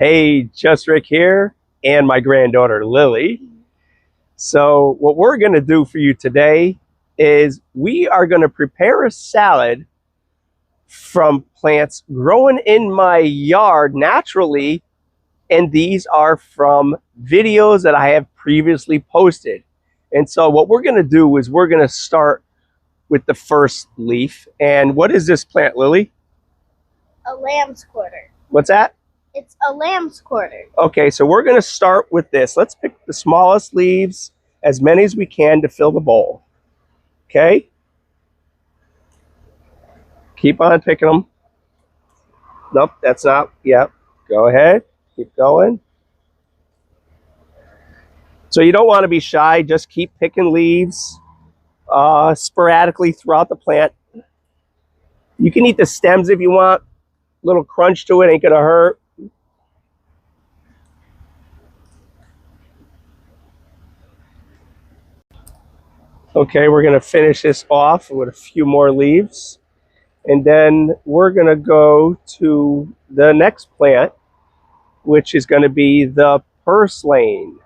Hey, just Rick here and my granddaughter Lily. So what we're going to do for you today is we are going to prepare a salad from plants growing in my yard naturally, and these are from videos that I have previously posted. And so what we're going to do is we're going to start with the first leaf. And what is this plant, Lily? A lamb's quarter. What's that? It's a lamb's quarter. Okay, so we're going to start with this. Let's pick the smallest leaves, as many as we can to fill the bowl. Okay? Keep on picking them. Nope, that's not. Yep. Go ahead. Keep going. So you don't want to be shy. Just keep picking leaves sporadically throughout the plant. You can eat the stems if you want. A little crunch to it ain't going to hurt. Okay, we're going to finish this off with a few more leaves. And then we're going to go to the next plant, which is going to be the purslane.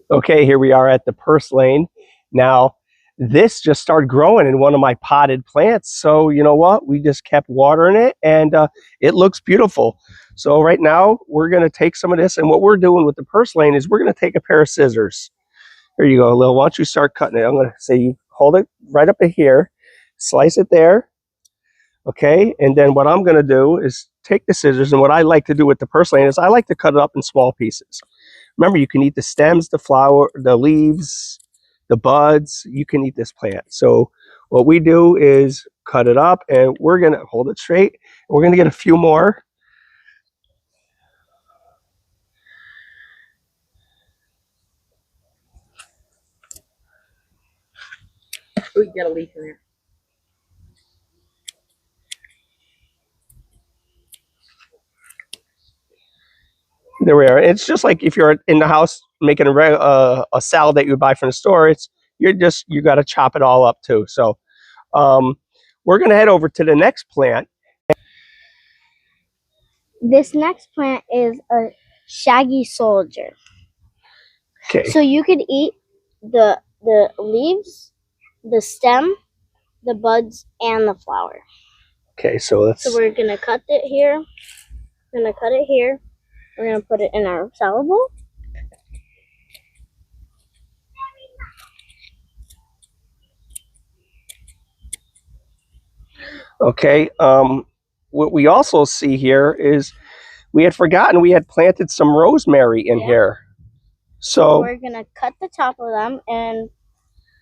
Okay, here we are at the purslane. Now, this just started growing in one of my potted plants. So you know what? We just kept watering it, and it looks beautiful. So right now, we're going to take some of this. And what we're doing with the purslane is we're going to take a pair of scissors. Here you go, Lil. Why don't you start cutting it? I'm going to say you hold it right up to here. Slice it there. Okay, and then what I'm going to do is take the scissors, and what I like to do with the purslane is I like to cut it up in small pieces. Remember, you can eat the stems, the flower, the leaves, the buds. You can eat this plant. So what we do is cut it up, and we're going to hold it straight. We're going to get a few more. Oh, you got a leaf in there. There we are. It's just like if you're in the house making a salad that you would buy from the store. You got to chop it all up too. So we're going to head over to the next plant. This next plant is a shaggy soldier. Okay. So you could eat the leaves, the stem, the buds, and the flower. Okay, so we're gonna cut it here. We're gonna cut it here. We're gonna put it in our salad bowl. Okay. What we also see here is we had forgotten we had planted some rosemary in here. So we're gonna cut the top of them and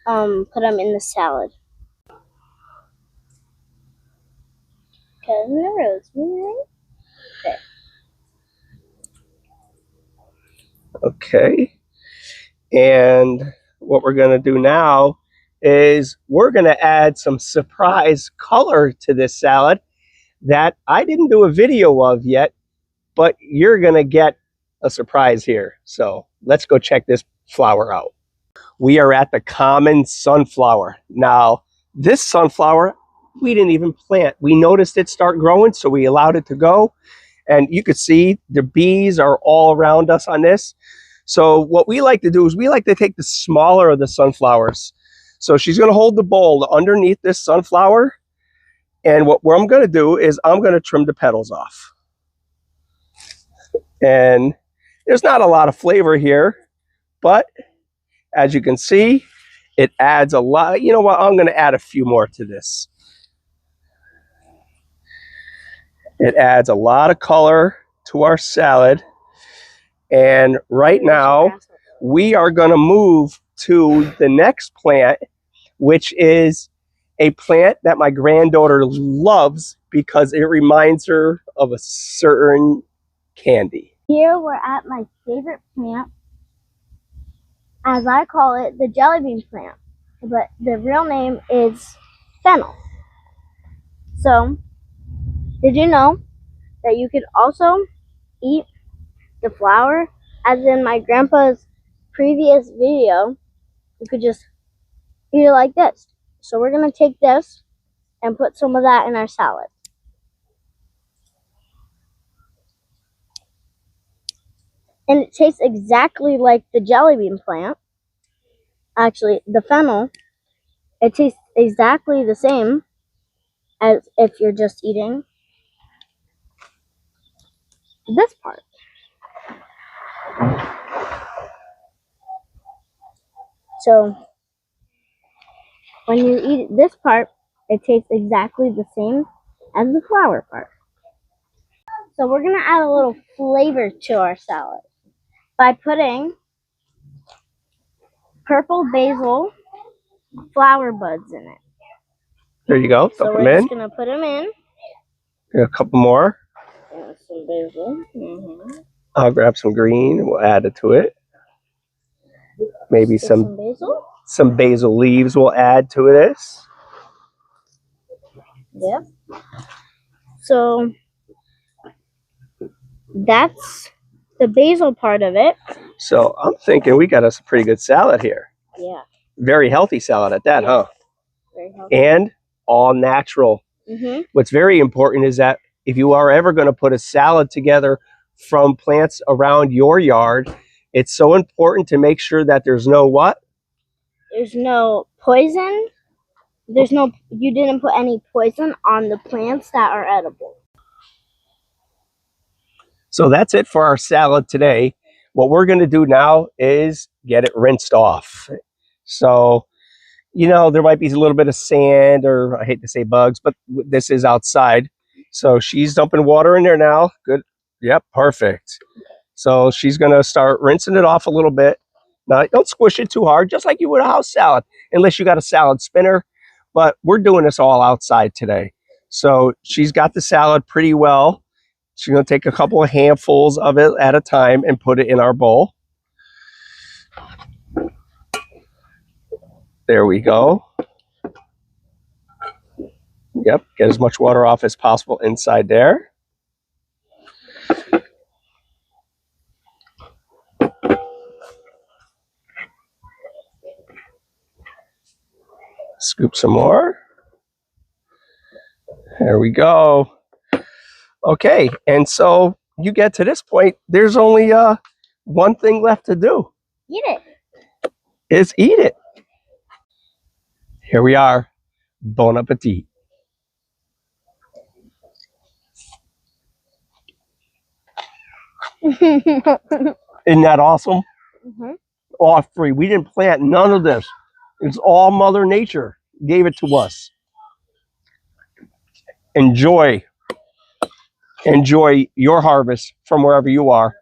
put them in the salad. Cutting the rosemary. Okay. And what we're going to do now is we're going to add some surprise color to this salad that I didn't do a video of yet, but you're going to get a surprise here. So let's go check this flower out. We are at the common sunflower. Now, this sunflower, we didn't even plant. We noticed it start growing, so we allowed it to go. And you could see the bees are all around us on this. So what we like to do is we like to take the smaller of the sunflowers. So she's going to hold the bowl underneath this sunflower. And what I'm going to do is I'm going to trim the petals off. And there's not a lot of flavor here, but as you can see, it adds a lot. You know what? I'm going to add a few more to this. It adds a lot of color to our salad. And right now, we are going to move to the next plant, which is a plant that my granddaughter loves because it reminds her of a certain candy. Here we're at my favorite plant, as I call it, the jelly bean plant, but the real name is Fennel. So, did you know that you could also eat the flower? As in my grandpa's previous video, you could just eat it like this. So we're going to take this and put some of that in our salad. And it tastes exactly like the jelly bean plant. Actually, the fennel, it tastes exactly the same as if you're just eating this part. So when you eat this part, it tastes exactly the same as the flower part. So we're going to add a little flavor to our salad by putting purple basil flower buds in it. There you go. So Dump them we're in. just going to put them in. A couple more. And some basil. I'll grab some green and we'll add it to it. Maybe Some basil. some basil leaves we'll add to this. Yep. So that's the basil part of it. So I'm thinking we got us a pretty good salad here. Yeah. Very healthy salad at that, huh? Very healthy. And all natural. What's very important is that if you are ever going to put a salad together from plants around your yard, it's so important to make sure that there's no what? There's no poison. You didn't put any poison on the plants that are edible. So that's it for our salad today. What we're going to do now is get it rinsed off. So, you know, there might be a little bit of sand, or I hate to say bugs, but this is outside. So she's dumping water in there now. Good. Yep, perfect. So she's going to start rinsing it off a little bit. Now, don't squish it too hard, just like you would a house salad, unless you got a salad spinner. But we're doing this all outside today. So she's got the salad pretty well. She's going to take a couple of handfuls of it at a time and put it in our bowl. There we go. Yep, get as much water off as possible inside there. Scoop some more. There we go. Okay, and so you get to this point, there's only one thing left to do. Eat it. Is eat it. Here we are. Bon appetit. Isn't that awesome? All free. We didn't plant none of this. It's all Mother Nature gave it to us. Enjoy your harvest from wherever you are.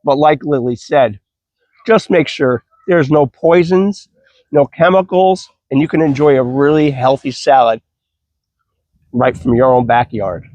But like Lily said, just make sure there's no poisons, no chemicals, and you can enjoy a really healthy salad right from your own backyard.